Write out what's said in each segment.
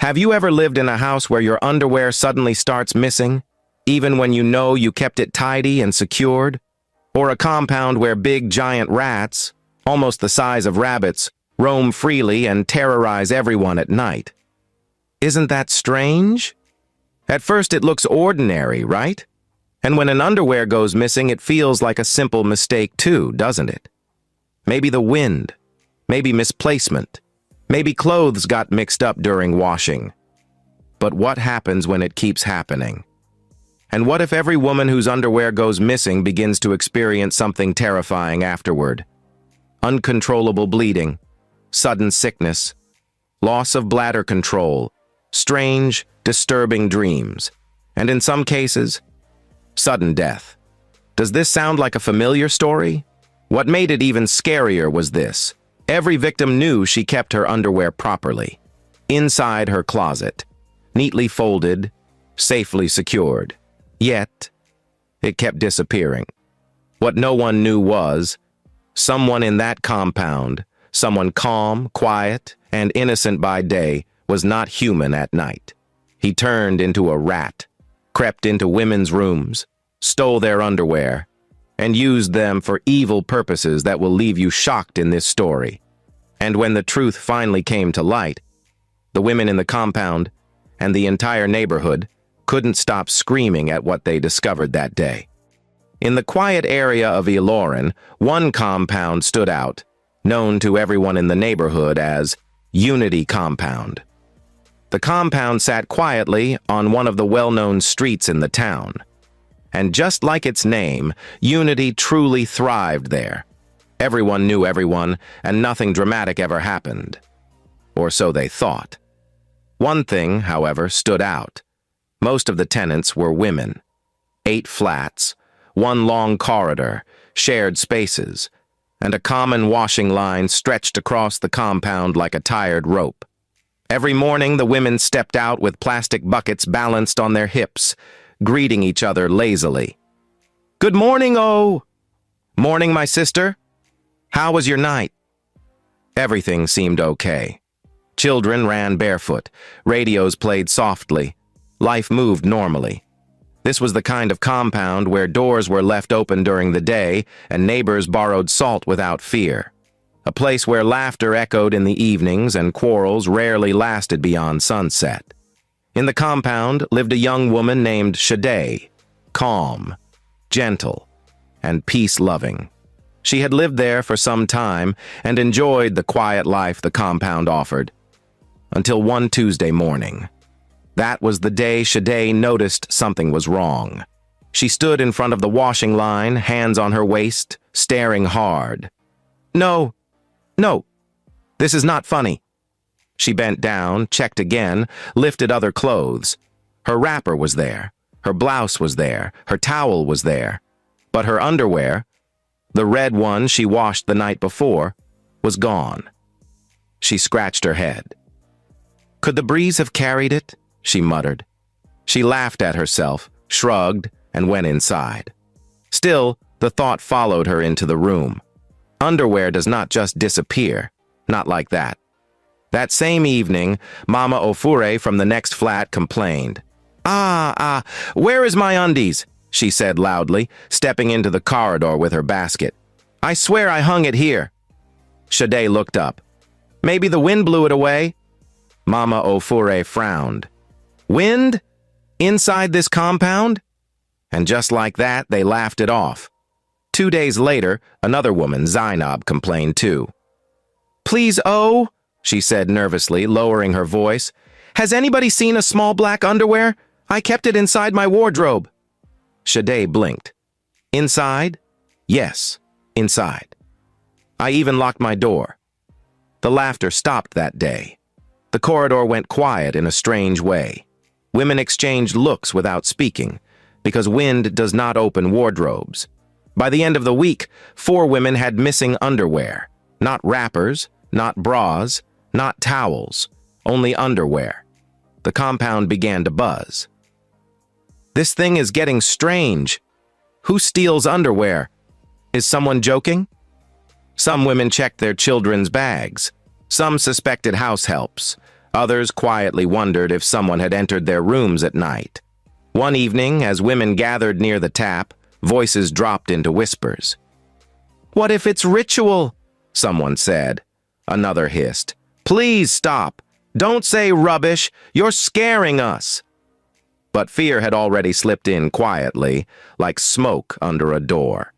Have you ever lived in a house where your underwear suddenly starts missing, even when you know you kept it tidy and secured? Or a compound where big giant rats, almost the size of rabbits, roam freely and terrorize everyone at night? Isn't that strange? At first it looks ordinary, right? And when an underwear goes missing, it feels like a simple mistake too, doesn't it? Maybe the wind, maybe misplacement, maybe clothes got mixed up during washing. But what happens when it keeps happening? And what if every woman whose underwear goes missing begins to experience something terrifying afterward? Uncontrollable bleeding, sudden sickness, loss of bladder control, strange, disturbing dreams, and in some cases, sudden death. Does this sound like a familiar story? What made it even scarier was this. Every victim knew she kept her underwear properly, inside her closet, neatly folded, safely secured. Yet, it kept disappearing. What no one knew was, someone in that compound, someone calm, quiet, and innocent by day, was not human at night. He turned into a rat, crept into women's rooms, stole their underwear, and used them for evil purposes that will leave you shocked in this story. And when the truth finally came to light, the women in the compound and the entire neighborhood couldn't stop screaming at what they discovered that day. In the quiet area of Ilorin, one compound stood out, known to everyone in the neighborhood as Unity Compound. The compound sat quietly on one of the well-known streets in the town. And just like its name, Unity truly thrived there. Everyone knew everyone, and nothing dramatic ever happened. Or so they thought. One thing, however, stood out. Most of the tenants were women. 8 flats, one long corridor, shared spaces, and a common washing line stretched across the compound like a tired rope. Every morning, the women stepped out with plastic buckets balanced on their hips, greeting each other lazily. "Good morning, oh!" "Morning, my sister. How was your night?" Everything seemed okay. Children ran barefoot, radios played softly, life moved normally. This was the kind of compound where doors were left open during the day and neighbors borrowed salt without fear. A place where laughter echoed in the evenings and quarrels rarely lasted beyond sunset. In the compound lived a young woman named Shade, calm, gentle, and peace-loving. She had lived there for some time and enjoyed the quiet life the compound offered. Until one Tuesday morning. That was the day Shade noticed something was wrong. She stood in front of the washing line, hands on her waist, staring hard. No, this is not funny." She bent down, checked again, lifted other clothes. Her wrapper was there, her blouse was there, her towel was there. But her underwear, the red one she washed the night before, was gone. She scratched her head. "Could the breeze have carried it?" she muttered. She laughed at herself, shrugged, and went inside. Still, the thought followed her into the room. Underwear does not just disappear, not like that. That same evening, Mama Ofure from the next flat complained. Where is my undies?" she said loudly, stepping into the corridor with her basket. "I swear I hung it here." Shade looked up. "Maybe the wind blew it away?" Mama Ofure frowned. "Wind? Inside this compound?" And just like that, they laughed it off. 2 days later, another woman, Zainab, complained too. "Please, oh," she said nervously, lowering her voice. "Has anybody seen a small black underwear? I kept it inside my wardrobe." Shade blinked. "Inside?" "Yes, inside. I even locked my door." The laughter stopped that day. The corridor went quiet in a strange way. Women exchanged looks without speaking, because wind does not open wardrobes. By the end of the week, 4 women had missing underwear. Not wrappers, not bras, not towels, only underwear. The compound began to buzz. "This thing is getting strange. Who steals underwear? Is someone joking?" Some women checked their children's bags. Some suspected house helps. Others quietly wondered if someone had entered their rooms at night. One evening, as women gathered near the tap, voices dropped into whispers. "What if it's ritual?" someone said. Another hissed, "Please stop. Don't say rubbish. You're scaring us." But fear had already slipped in quietly, like smoke under a door.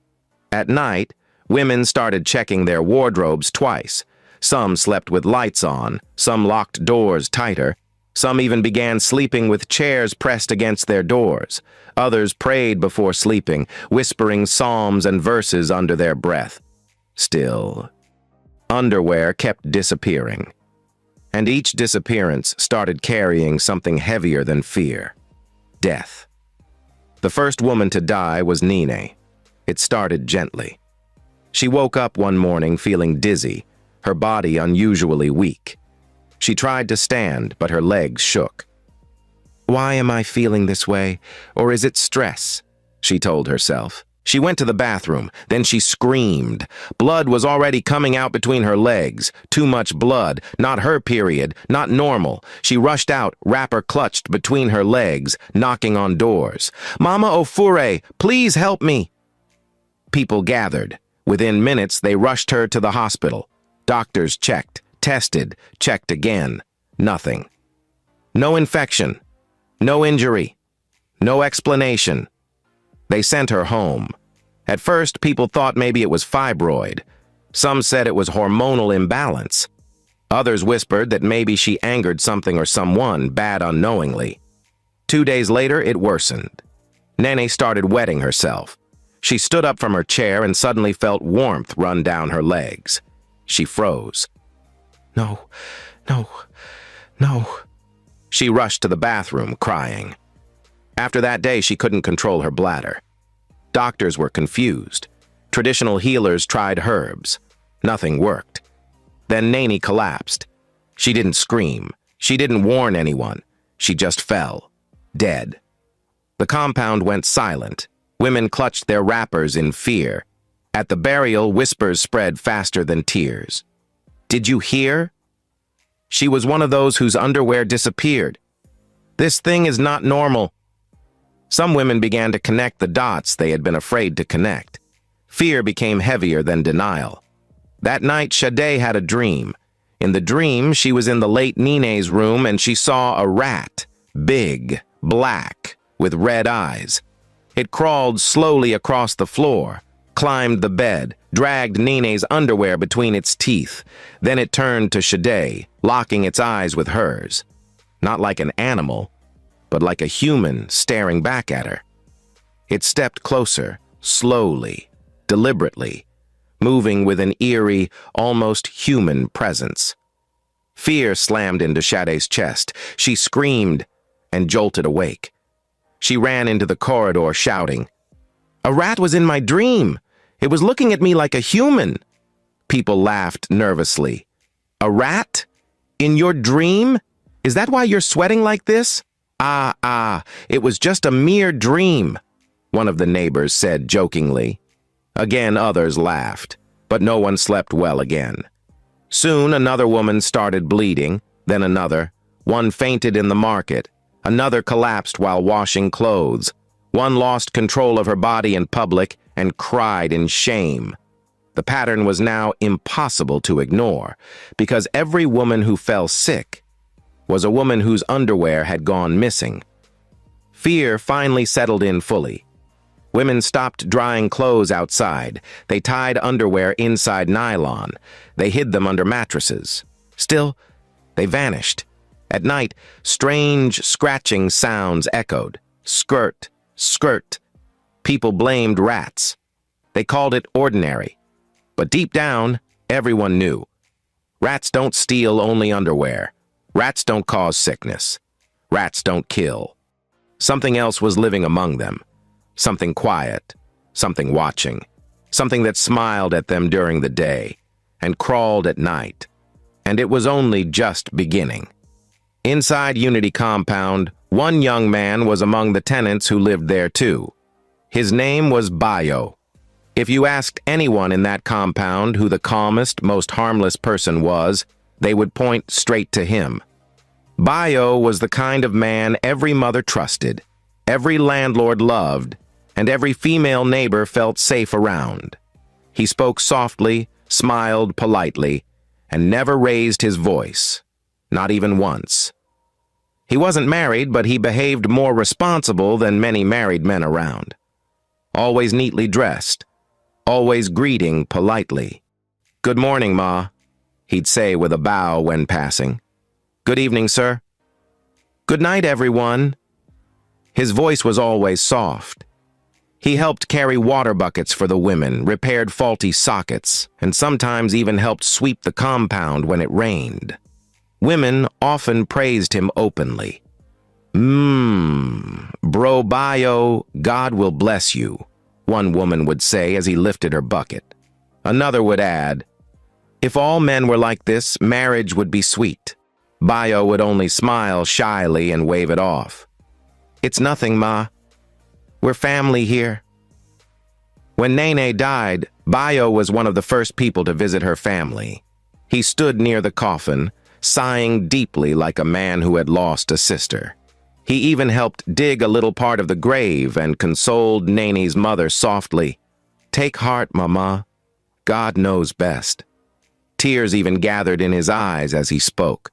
At night, women started checking their wardrobes twice. Some slept with lights on, some locked doors tighter, some even began sleeping with chairs pressed against their doors. Others prayed before sleeping, whispering psalms and verses under their breath. Still, underwear kept disappearing. And each disappearance started carrying something heavier than fear. Death. The first woman to die was Nene. It started gently. She woke up one morning feeling dizzy, her body unusually weak. She tried to stand, but her legs shook. "Why am I feeling this way? Or is it stress?" she told herself. She went to the bathroom, then she screamed. Blood was already coming out between her legs. Too much blood, not her period, not normal. She rushed out, wrapper clutched between her legs, knocking on doors. "Mama Ofure, please help me!" People gathered. Within minutes, they rushed her to the hospital. Doctors checked, tested, checked again. Nothing. No infection. No injury. No explanation. They sent her home. At first, people thought maybe it was fibroid. Some said it was hormonal imbalance. Others whispered that maybe she angered something or someone bad unknowingly. 2 days later, it worsened. Nene started wetting herself. She stood up from her chair and suddenly felt warmth run down her legs. She froze. "No, no, no." She rushed to the bathroom, crying. After that day, she couldn't control her bladder. Doctors were confused. Traditional healers tried herbs. Nothing worked. Then Nene collapsed. She didn't scream. She didn't warn anyone. She just fell, dead. The compound went silent. Women clutched their wrappers in fear. At the burial, whispers spread faster than tears. "Did you hear?" She was one of those whose underwear disappeared. "This thing is not normal." Some women began to connect the dots they had been afraid to connect. Fear became heavier than denial. That night, Sade had a dream. In the dream, she was in the late Nene's room and she saw a rat, big, black, with red eyes. It crawled slowly across the floor, climbed the bed, dragged Nene's underwear between its teeth. Then it turned to Sade, locking its eyes with hers. Not like an animal, but like a human staring back at her. It stepped closer, slowly, deliberately, moving with an eerie, almost human presence. Fear slammed into Sade's chest. She screamed and jolted awake. She ran into the corridor shouting, "A rat was in my dream! It was looking at me like a human!" People laughed nervously. "A rat? In your dream? Is that why you're sweating like this?" It was just a mere dream," one of the neighbors said jokingly. Again, others laughed, but no one slept well again. Soon, another woman started bleeding, then another. One fainted in the market. Another collapsed while washing clothes. One lost control of her body in public and cried in shame. The pattern was now impossible to ignore, because every woman who fell sick was a woman whose underwear had gone missing. Fear finally settled in fully. Women stopped drying clothes outside. They tied underwear inside nylon. They hid them under mattresses. Still, they vanished. At night, strange scratching sounds echoed. Skirt, skirt. People blamed rats. They called it ordinary. But deep down, everyone knew. Rats don't steal only underwear. Rats don't cause sickness. Rats don't kill. Something else was living among them. Something quiet. Something watching. Something that smiled at them during the day and crawled at night. And it was only just beginning. Inside Unity Compound, one young man was among the tenants who lived there too. His name was Bayo. If you asked anyone in that compound who the calmest, most harmless person was, they would point straight to him. Bayo was the kind of man every mother trusted, every landlord loved, and every female neighbor felt safe around. He spoke softly, smiled politely, and never raised his voice, not even once. He wasn't married, but he behaved more responsible than many married men around. Always neatly dressed, always greeting politely. "Good morning, Ma," he'd say with a bow when passing. "Good evening, sir." "Good night, everyone." His voice was always soft. He helped carry water buckets for the women, repaired faulty sockets, and sometimes even helped sweep the compound when it rained. Women often praised him openly. Bro Bayo, God will bless you," one woman would say as he lifted her bucket. Another would add, "If all men were like this, marriage would be sweet." Bayo would only smile shyly and wave it off. "It's nothing, Ma. We're family here." When Nene died, Bayo was one of the first people to visit her family. He stood near the coffin, sighing deeply like a man who had lost a sister. He even helped dig a little part of the grave and consoled Nene's mother softly. "Take heart, Mama. God knows best." Tears even gathered in his eyes as he spoke.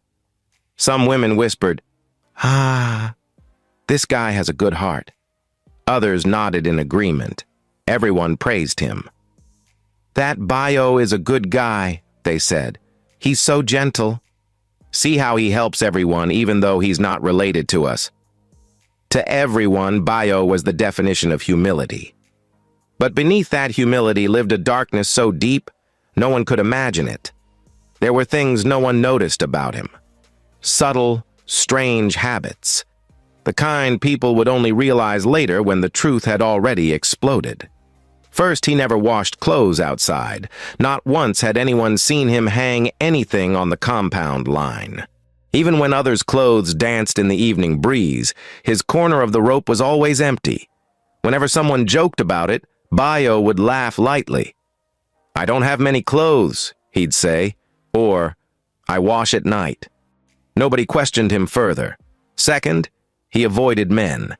Some women whispered, "This guy has a good heart." Others nodded in agreement. Everyone praised him. "That Bayo is a good guy," they said. "He's so gentle. See how he helps everyone even though he's not related to us." To everyone, Bayo was the definition of humility. But beneath that humility lived a darkness so deep, no one could imagine it. There were things no one noticed about him. Subtle, strange habits. The kind people would only realize later when the truth had already exploded. First, he never washed clothes outside. Not once had anyone seen him hang anything on the compound line. Even when others' clothes danced in the evening breeze, his corner of the rope was always empty. Whenever someone joked about it, Bayo would laugh lightly. "I don't have many clothes," he'd say, or, "I wash at night." Nobody questioned him further. Second, he avoided men.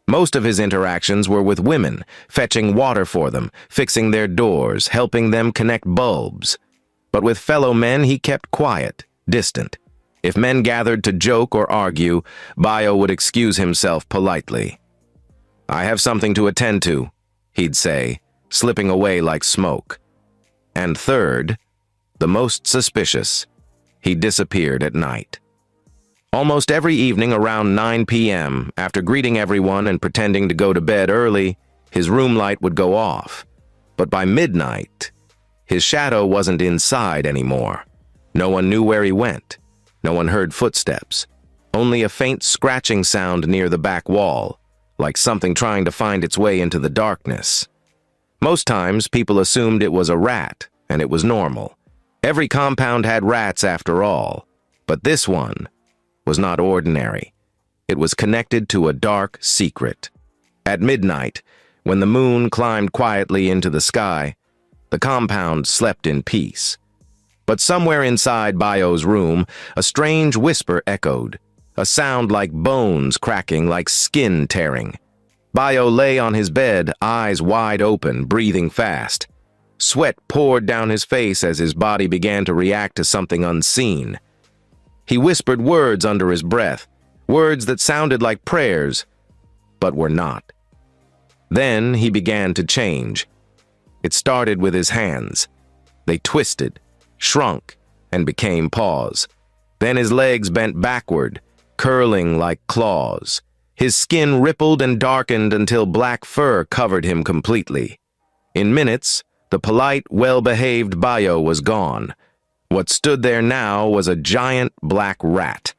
Most of his interactions were with women, fetching water for them, fixing their doors, helping them connect bulbs. But with fellow men, he kept quiet, distant. If men gathered to joke or argue, Bayo would excuse himself politely. "I have something to attend to," he'd say, slipping away like smoke. And third, the most suspicious, he disappeared at night. Almost every evening around 9 p.m., after greeting everyone and pretending to go to bed early, his room light would go off. But by midnight, his shadow wasn't inside anymore. No one knew where he went. No one heard footsteps. Only a faint scratching sound near the back wall, like something trying to find its way into the darkness. Most times, people assumed it was a rat, and it was normal. Every compound had rats after all. But this one was not ordinary. It was connected to a dark secret. At midnight, when the moon climbed quietly into the sky, the compound slept in peace. But somewhere inside Bayo's room, a strange whisper echoed, a sound like bones cracking, like skin tearing. Bayo lay on his bed, eyes wide open, breathing fast. Sweat poured down his face as his body began to react to something unseen. He whispered words under his breath, words that sounded like prayers, but were not. Then he began to change. It started with his hands. They twisted, shrunk, and became paws. Then his legs bent backward, curling like claws. His skin rippled and darkened until black fur covered him completely. In minutes, the polite, well-behaved Bayo was gone. What stood there now was a giant black rat.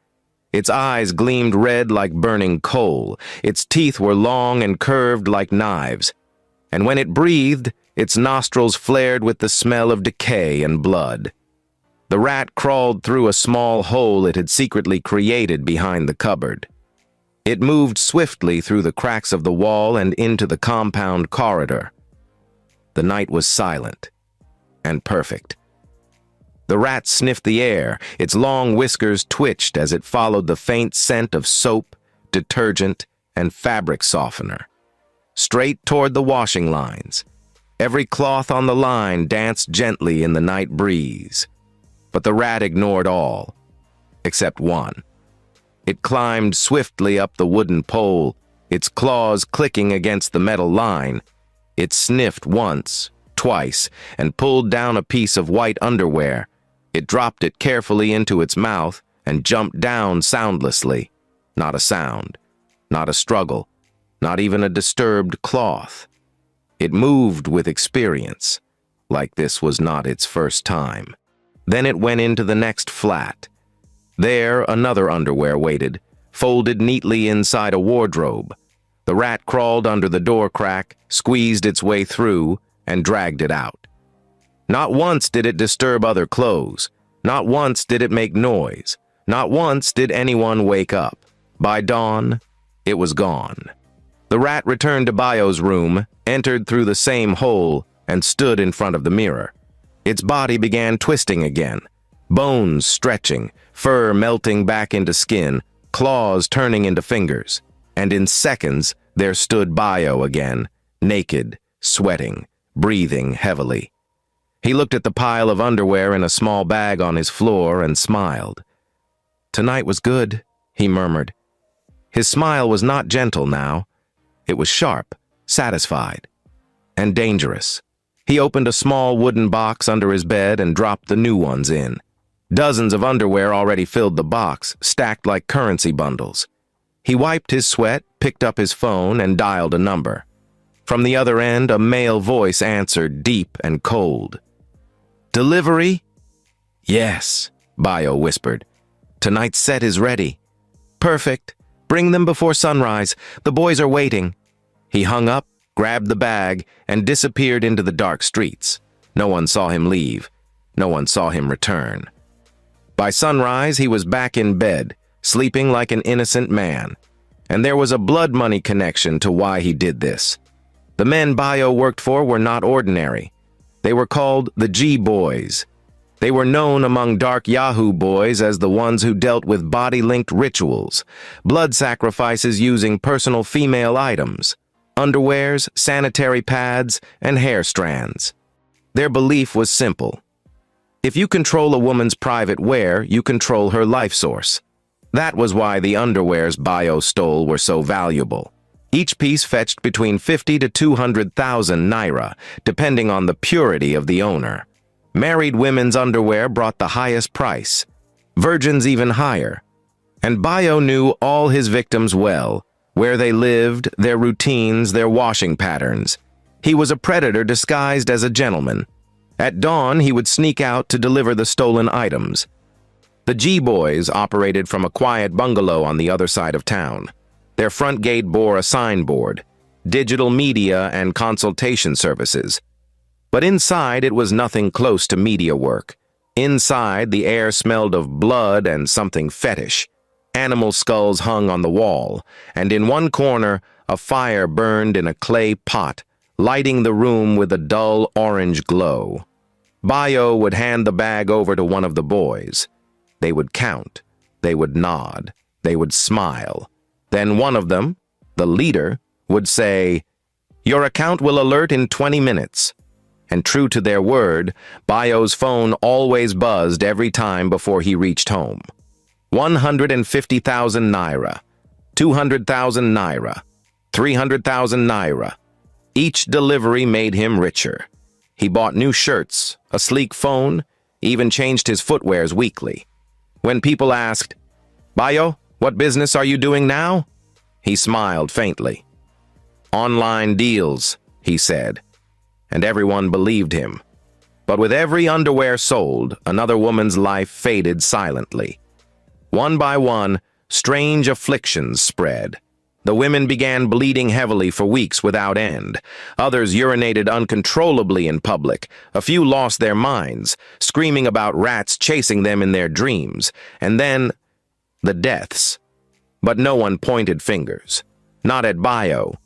Its eyes gleamed red like burning coal. Its teeth were long and curved like knives. And when it breathed, its nostrils flared with the smell of decay and blood. The rat crawled through a small hole it had secretly created behind the cupboard. It moved swiftly through the cracks of the wall and into the compound corridor. The night was silent and perfect. The rat sniffed the air. Its long whiskers twitched as it followed the faint scent of soap, detergent, and fabric softener. Straight toward the washing lines. Every cloth on the line danced gently in the night breeze. But the rat ignored all, except one. It climbed swiftly up the wooden pole, its claws clicking against the metal line. It sniffed once, twice, and pulled down a piece of white underwear. It dropped it carefully into its mouth and jumped down soundlessly. Not a sound, not a struggle, not even a disturbed cloth. It moved with experience, like this was not its first time. Then it went into the next flat. There, another underwear waited, folded neatly inside a wardrobe. The rat crawled under the door crack, squeezed its way through, and dragged it out. Not once did it disturb other clothes. Not once did it make noise. Not once did anyone wake up. By dawn, it was gone. The rat returned to Bayo's room, entered through the same hole, and stood in front of the mirror. Its body began twisting again, bones stretching, fur melting back into skin, claws turning into fingers. And in seconds, there stood Bayo again, naked, sweating, breathing heavily. He looked at the pile of underwear in a small bag on his floor and smiled. "Tonight was good," he murmured. His smile was not gentle now. It was sharp, satisfied, and dangerous. He opened a small wooden box under his bed and dropped the new ones in. Dozens of underwear already filled the box, stacked like currency bundles. He wiped his sweat, picked up his phone, and dialed a number. From the other end, a male voice answered, deep and cold. "Delivery?" "Yes," Bayo whispered. "Tonight's set is ready." "Perfect. Bring them before sunrise. The boys are waiting." He hung up, grabbed the bag, and disappeared into the dark streets. No one saw him leave. No one saw him return. By sunrise, he was back in bed, sleeping like an innocent man. And there was a blood money connection to why he did this. The men Bayo worked for were not ordinary. They were called the G-Boys. They were known among dark Yahoo boys as the ones who dealt with body-linked rituals, blood sacrifices using personal female items, underwears, sanitary pads, and hair strands. Their belief was simple. If you control a woman's private wear, you control her life source. That was why the underwears Bayo stole were so valuable. Each piece fetched between 50 to 200,000 naira, depending on the purity of the owner. Married women's underwear brought the highest price, virgins even higher. And Bayo knew all his victims well, where they lived, their routines, their washing patterns. He was a predator disguised as a gentleman. At dawn, he would sneak out to deliver the stolen items. The G-Boys operated from a quiet bungalow on the other side of town. Their front gate bore a signboard, digital media and consultation services. But inside, it was nothing close to media work. Inside, the air smelled of blood and something fetish. Animal skulls hung on the wall, and in one corner, a fire burned in a clay pot, lighting the room with a dull orange glow. Bayo would hand the bag over to one of the boys. They would count. They would nod. They would smile. Then one of them, the leader, would say, "Your account will alert in 20 minutes." And true to their word, Bayo's phone always buzzed every time before he reached home. 150,000 naira, 200,000 naira, 300,000 naira. Each delivery made him richer. He bought new shirts, a sleek phone, even changed his footwears weekly. When people asked, "Bayo, what business are you doing now?" he smiled faintly. "Online deals," he said, and everyone believed him. But with every underwear sold, another woman's life faded silently. One by one, strange afflictions spread. The women began bleeding heavily for weeks without end. Others urinated uncontrollably in public. A few lost their minds, screaming about rats chasing them in their dreams. And then, the deaths. But no one pointed fingers. Not at Bayo.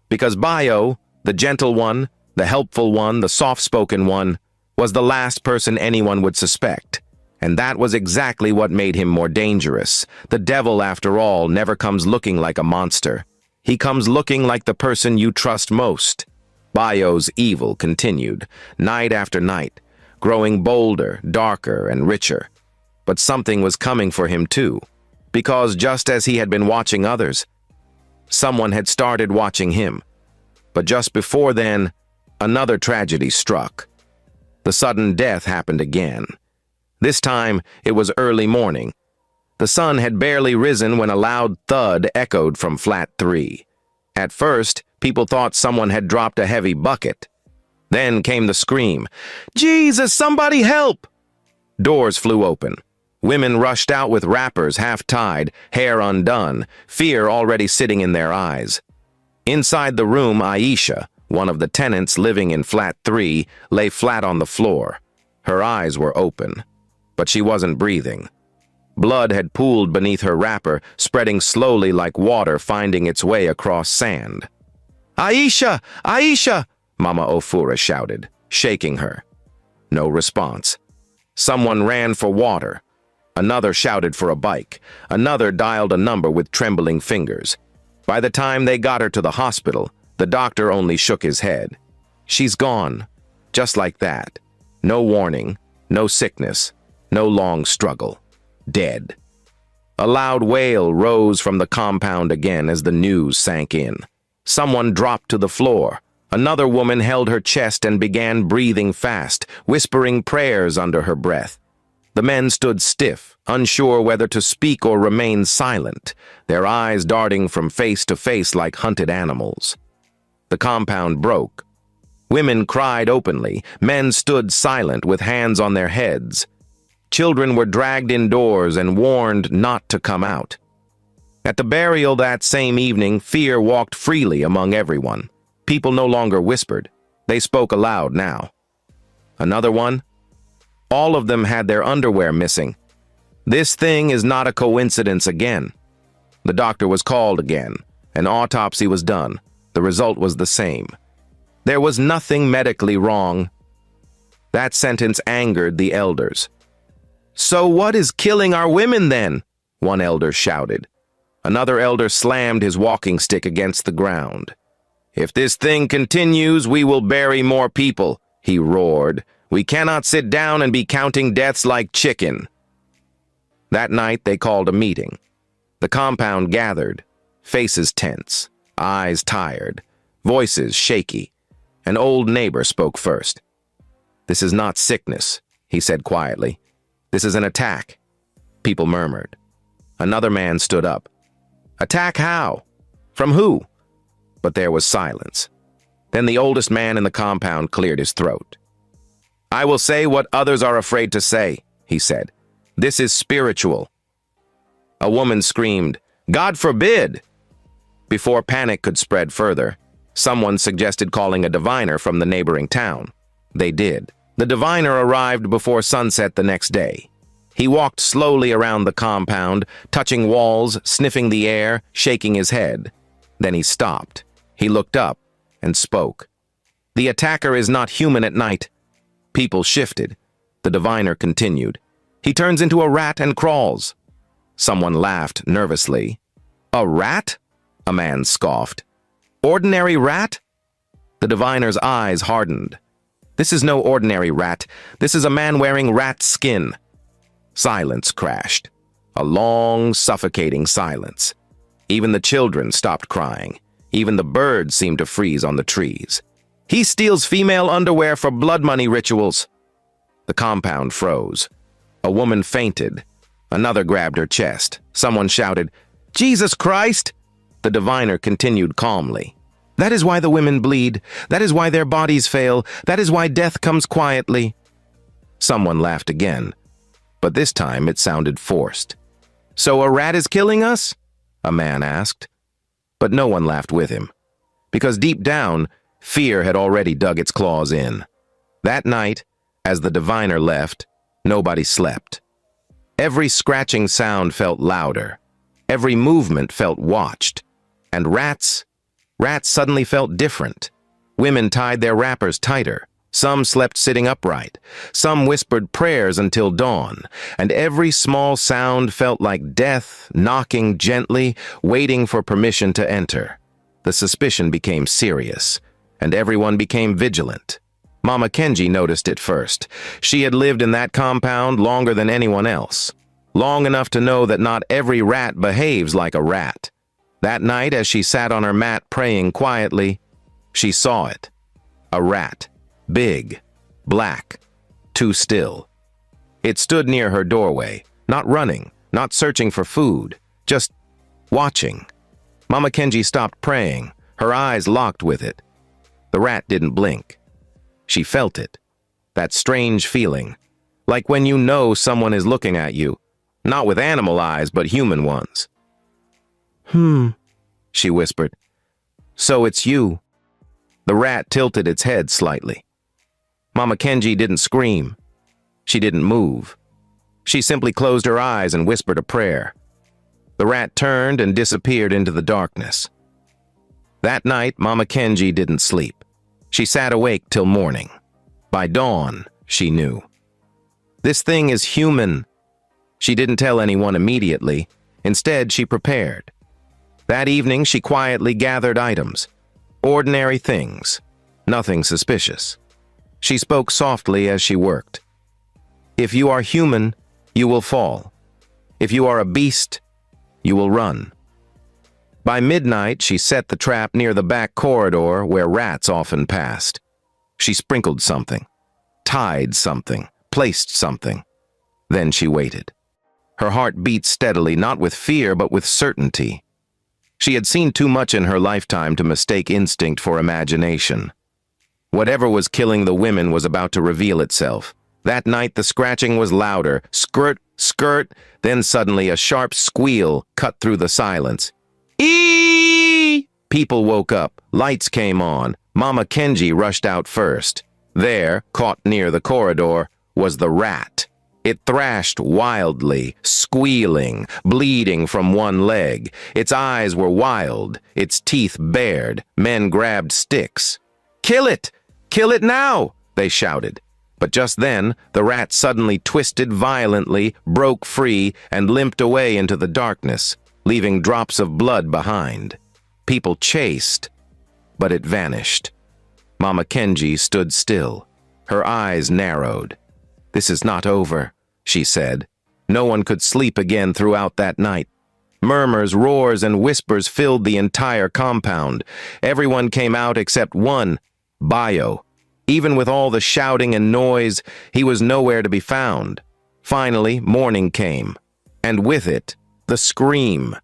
Because Bayo, the gentle one, the helpful one, the soft-spoken one, was the last person anyone would suspect. And that was exactly what made him more dangerous. The devil, after all, never comes looking like a monster. He comes looking like the person you trust most. Bayo's evil continued, night after night, growing bolder, darker, and richer. But something was coming for him too, because just as he had been watching others, someone had started watching him. But just before then, another tragedy struck. The sudden death happened again. This time, it was early morning. The sun had barely risen when a loud thud echoed from flat 3. At first, people thought someone had dropped a heavy bucket. Then came the scream, "Jesus, somebody help!" Doors flew open. Women rushed out with wrappers half-tied, hair undone, fear already sitting in their eyes. Inside the room, Aisha, one of the tenants living in flat 3, lay flat on the floor. Her eyes were open, but she wasn't breathing. Blood had pooled beneath her wrapper, spreading slowly like water finding its way across sand. "Aisha! Aisha!" Mama Ofura shouted, shaking her. No response. Someone ran for water. Another shouted for a bike. Another dialed a number with trembling fingers. By the time they got her to the hospital, the doctor only shook his head. "She's gone." Just like that. No warning, no sickness, no long struggle. Dead. A loud wail rose from the compound again as the news sank in. Someone dropped to the floor. Another woman held her chest and began breathing fast, whispering prayers under her breath. The men stood stiff, unsure whether to speak or remain silent, their eyes darting from face to face like hunted animals. The compound broke. Women cried openly, men stood silent with hands on their heads. Children were dragged indoors and warned not to come out. At the burial that same evening, fear walked freely among everyone. People no longer whispered. They spoke aloud now. Another one? All of them had their underwear missing. This thing is not a coincidence again. The doctor was called again. An autopsy was done. The result was the same. There was nothing medically wrong. That sentence angered the elders. "So what is killing our women then?" one elder shouted. Another elder slammed his walking stick against the ground. "If this thing continues, we will bury more people," he roared. "We cannot sit down and be counting deaths like chicken." That night they called a meeting. The compound gathered, faces tense, eyes tired, voices shaky. An old neighbor spoke first. "This is not sickness," he said quietly. "This is an attack." People murmured. Another man stood up. "Attack how? From who?" But there was silence. Then the oldest man in the compound cleared his throat. "I will say what others are afraid to say," he said. "This is spiritual." A woman screamed, "God forbid!" Before panic could spread further, someone suggested calling a diviner from the neighboring town. They did. The diviner arrived before sunset the next day. He walked slowly around the compound, touching walls, sniffing the air, shaking his head. Then he stopped. He looked up and spoke. "The attacker is not human at night." People shifted. The diviner continued. "He turns into a rat and crawls." Someone laughed nervously. "A rat?" a man scoffed. "Ordinary rat?" The diviner's eyes hardened. "This is no ordinary rat. This is a man wearing rat skin." Silence crashed. A long, suffocating silence. Even the children stopped crying. Even the birds seemed to freeze on the trees. "He steals female underwear for blood money rituals." The compound froze. A woman fainted. Another grabbed her chest. Someone shouted, "Jesus Christ!" The diviner continued calmly. "That is why the women bleed. That is why their bodies fail. That is why death comes quietly." Someone laughed again, but this time it sounded forced. "So a rat is killing us?" a man asked. But no one laughed with him, because deep down, fear had already dug its claws in. That night, as the diviner left, nobody slept. Every scratching sound felt louder. Every movement felt watched. And rats suddenly felt different. Women tied their wrappers tighter. Some slept sitting upright, some whispered prayers until dawn, and every small sound felt like death knocking gently, waiting for permission to enter. The suspicion became serious, and everyone became vigilant. Mama Kenji noticed it first. She had lived in that compound longer than anyone else, long enough to know that not every rat behaves like a rat. That night, as she sat on her mat praying quietly, she saw it. A rat. Big, black, too still. It stood near her doorway, not running, not searching for food, just watching. Mama Kenji stopped praying, her eyes locked with it. The rat didn't blink. She felt it, that strange feeling, like when you know someone is looking at you, not with animal eyes, but human ones. She whispered. So it's you. The rat tilted its head slightly. Mama Kenji didn't scream. She didn't move. She simply closed her eyes and whispered a prayer. The rat turned and disappeared into the darkness. That night, Mama Kenji didn't sleep. She sat awake till morning. By dawn, she knew. This thing is human. She didn't tell anyone immediately. Instead, she prepared. That evening, she quietly gathered items. Ordinary things. Nothing suspicious. She spoke softly as she worked. If you are human, you will fall. If you are a beast, you will run. By midnight, she set the trap near the back corridor where rats often passed. She sprinkled something, tied something, placed something. Then she waited. Her heart beat steadily, not with fear, but with certainty. She had seen too much in her lifetime to mistake instinct for imagination. Whatever was killing the women was about to reveal itself. That night the scratching was louder, skirt, skirt, then suddenly a sharp squeal cut through the silence. Eee! People woke up, lights came on. Mama Kenji rushed out first. There, caught near the corridor, was the rat. It thrashed wildly, squealing, bleeding from one leg. Its eyes were wild, its teeth bared. Men grabbed sticks. Kill it! Kill it now! They shouted. But just then, the rat suddenly twisted violently, broke free, and limped away into the darkness, leaving drops of blood behind. People chased, but it vanished. Mama Kenji stood still. Her eyes narrowed. This is not over, she said. No one could sleep again throughout that night. Murmurs, roars, and whispers filled the entire compound. Everyone came out except one, Bayo. Even with all the shouting and noise, he was nowhere to be found. Finally, morning came, and with it, the scream.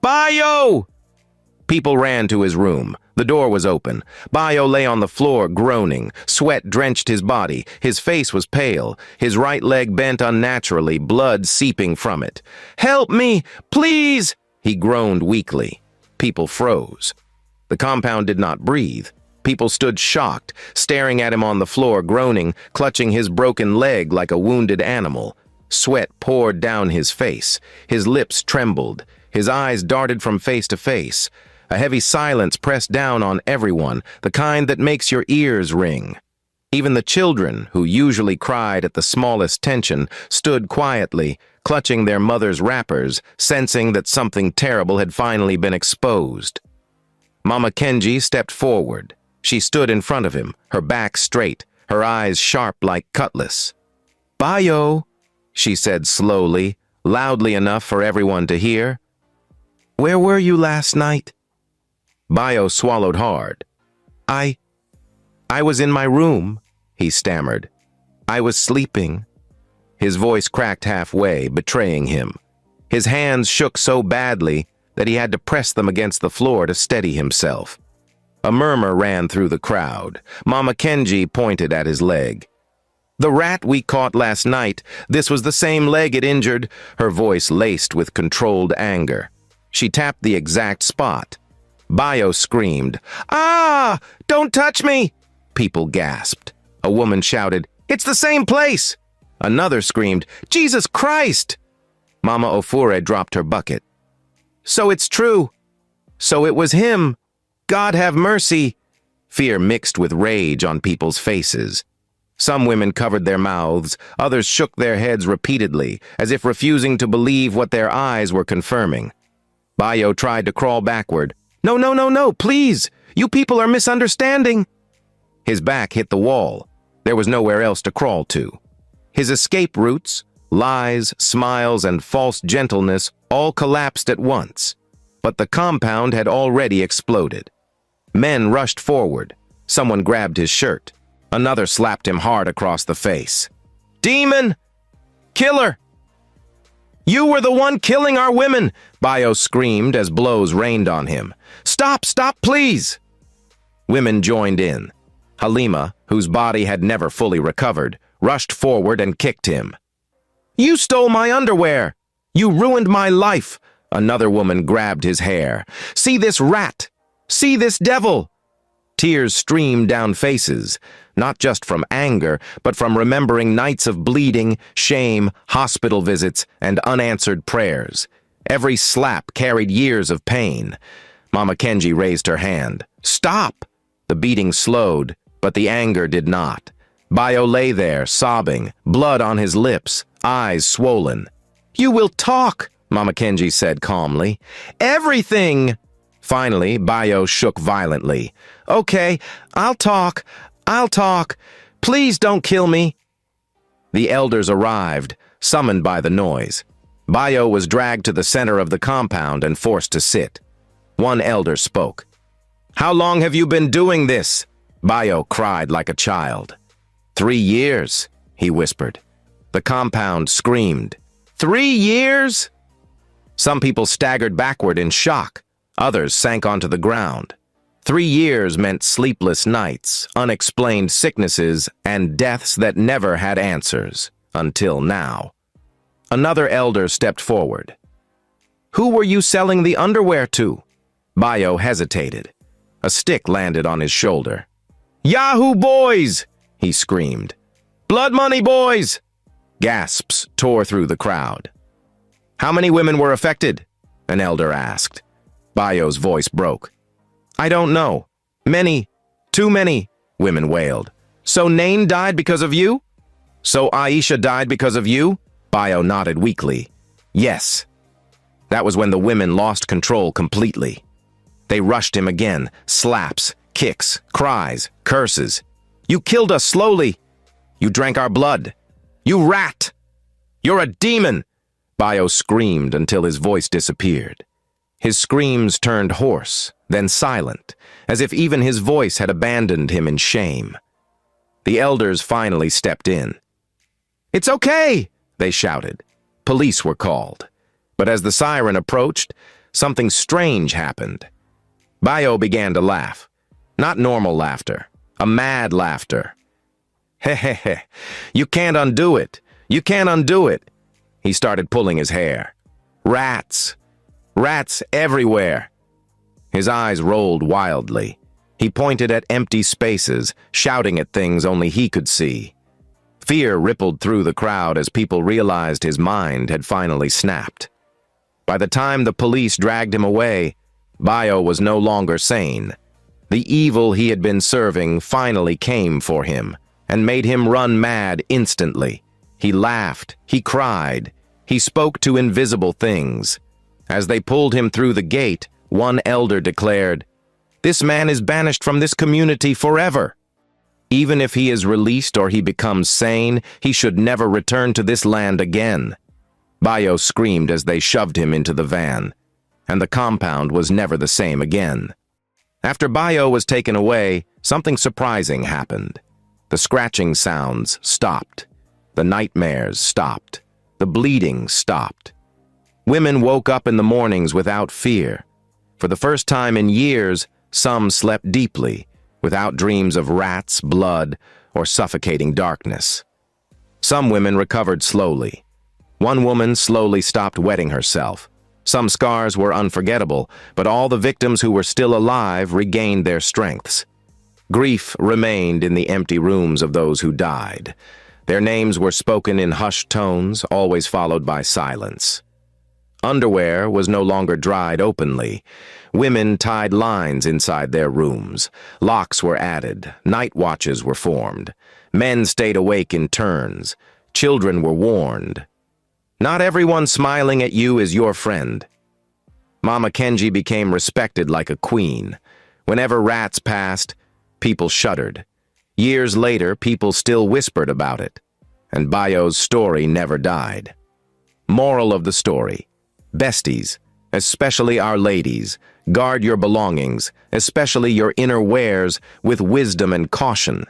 Bayo! People ran to his room. The door was open. Bayo lay on the floor, groaning. Sweat drenched his body. His face was pale. His right leg bent unnaturally, blood seeping from it. Help me, please! He groaned weakly. People froze. The compound did not breathe. People stood shocked, staring at him on the floor, groaning, clutching his broken leg like a wounded animal. Sweat poured down his face. His lips trembled. His eyes darted from face to face. A heavy silence pressed down on everyone, the kind that makes your ears ring. Even the children, who usually cried at the smallest tension, stood quietly, clutching their mother's wrappers, sensing that something terrible had finally been exposed. Mama Kenji stepped forward. She stood in front of him, her back straight, her eyes sharp like cutlass. Bayo, she said slowly, loudly enough for everyone to hear. Where were you last night? Bayo swallowed hard. I was in my room, he stammered. I was sleeping. His voice cracked halfway, betraying him. His hands shook so badly that he had to press them against the floor to steady himself. A murmur ran through the crowd. Mama Kenji pointed at his leg. The rat we caught last night, this was the same leg it injured, her voice laced with controlled anger. She tapped the exact spot. Bayo screamed, Ah! Don't touch me! People gasped. A woman shouted, It's the same place! Another screamed, Jesus Christ! Mama Ofure dropped her bucket. So it's true. So it was him. God have mercy. Fear mixed with rage on people's faces. Some women covered their mouths, others shook their heads repeatedly, as if refusing to believe what their eyes were confirming. Bayo tried to crawl backward. "No, no, no, no, please! You people are misunderstanding!" His back hit the wall. There was nowhere else to crawl to. His escape routes, lies, smiles, and false gentleness all collapsed at once. But the compound had already exploded. Men rushed forward. Someone grabbed his shirt. Another slapped him hard across the face. "Demon! Killer! You were the one killing our women!" Bayo screamed as blows rained on him. "Stop, stop, please!" Women joined in. Halima, whose body had never fully recovered, rushed forward and kicked him. "You stole my underwear! You ruined my life!" Another woman grabbed his hair. "See this rat! See this devil!" Tears streamed down faces, not just from anger, but from remembering nights of bleeding, shame, hospital visits, and unanswered prayers. Every slap carried years of pain. Mama Kenji raised her hand. "Stop!" The beating slowed, but the anger did not. Bayo lay there, sobbing, blood on his lips, eyes swollen. "You will talk," Mama Kenji said calmly. "Everything!" Finally, Bayo shook violently. "Okay, I'll talk. I'll talk. Please don't kill me." The elders arrived, summoned by the noise. Bayo was dragged to the center of the compound and forced to sit. One elder spoke. "How long have you been doing this?" Bayo cried like a child. 3 years, he whispered. The compound screamed. 3 years? Some people staggered backward in shock. Others sank onto the ground. 3 years meant sleepless nights, unexplained sicknesses, and deaths that never had answers, until now. Another elder stepped forward. "Who were you selling the underwear to?" Bayo hesitated. A stick landed on his shoulder. "Yahoo boys!" he screamed. "Blood money boys!" Gasps tore through the crowd. "How many women were affected?" an elder asked. Bayo's voice broke. "I don't know. Many, too many," women wailed. "So Nain died because of you?" "So Aisha died because of you?" Bayo nodded weakly. "Yes." That was when the women lost control completely. They rushed him again, slaps, kicks, cries, curses. "You killed us slowly. You drank our blood. You rat! You're a demon!" Bayo screamed until his voice disappeared. His screams turned hoarse, then silent, as if even his voice had abandoned him in shame. The elders finally stepped in. "It's okay!" they shouted. Police were called. But as the siren approached, something strange happened. Bayo began to laugh. Not normal laughter, a mad laughter. "Heh heh heh, you can't undo it. You can't undo it." He started pulling his hair. "Rats! Rats everywhere!" His eyes rolled wildly. He pointed at empty spaces, shouting at things only he could see. Fear rippled through the crowd as people realized his mind had finally snapped. By the time the police dragged him away, Bayo was no longer sane. The evil he had been serving finally came for him and made him run mad instantly. He laughed, he cried, he spoke to invisible things. As they pulled him through the gate, one elder declared, "This man is banished from this community forever. Even if he is released or he becomes sane, he should never return to this land again." Bayo screamed as they shoved him into the van, and the compound was never the same again. After Bayo was taken away, something surprising happened. The scratching sounds stopped. The nightmares stopped. The bleeding stopped. Women woke up in the mornings without fear. For the first time in years, some slept deeply, without dreams of rats, blood, or suffocating darkness. Some women recovered slowly. One woman slowly stopped wetting herself. Some scars were unforgettable, but all the victims who were still alive regained their strengths. Grief remained in the empty rooms of those who died. Their names were spoken in hushed tones, always followed by silence. Underwear was no longer dried openly. Women tied lines inside their rooms. Locks were added. Night watches were formed. Men stayed awake in turns. Children were warned. Not everyone smiling at you is your friend. Mama Kenji became respected like a queen. Whenever rats passed, people shuddered. Years later, people still whispered about it. And Bayo's story never died. Moral of the story: besties, especially our ladies, guard your belongings, especially your inner wares, with wisdom and caution.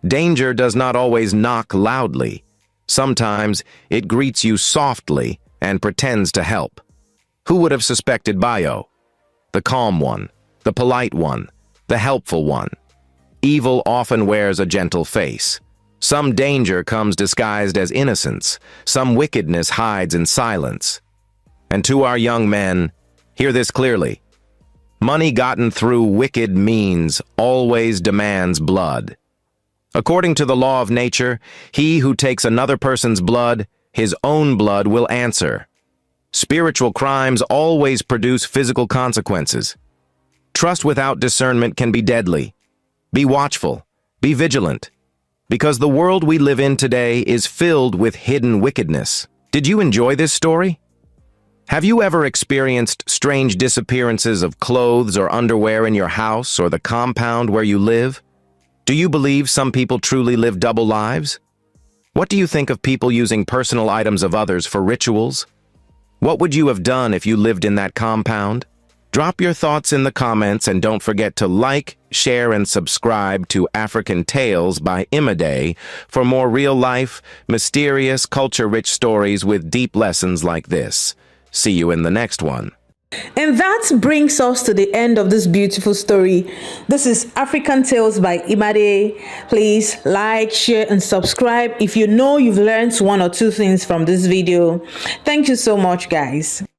Danger does not always knock loudly. Sometimes it greets you softly and pretends to help. Who would have suspected Bayo? The calm one, the polite one, the helpful one. Evil often wears a gentle face. Some danger comes disguised as innocence. Some wickedness hides in silence. And to our young men, hear this clearly. Money gotten through wicked means always demands blood. According to the law of nature, he who takes another person's blood, his own blood will answer. Spiritual crimes always produce physical consequences. Trust without discernment can be deadly. Be watchful. Be vigilant. Because the world we live in today is filled with hidden wickedness. Did you enjoy this story? Have you ever experienced strange disappearances of clothes or underwear in your house or the compound where you live? Do you believe some people truly live double lives? What do you think of people using personal items of others for rituals? What would you have done if you lived in that compound? Drop your thoughts in the comments and don't forget to like, share, and subscribe to African Tales by Imade for more real-life, mysterious, culture-rich stories with deep lessons like this. See you in the next one. And that brings us to the end of this beautiful story. This is African Tales by Imade. Please like, share, and subscribe if you know you've learned one or two things from this video. Thank you so much, guys.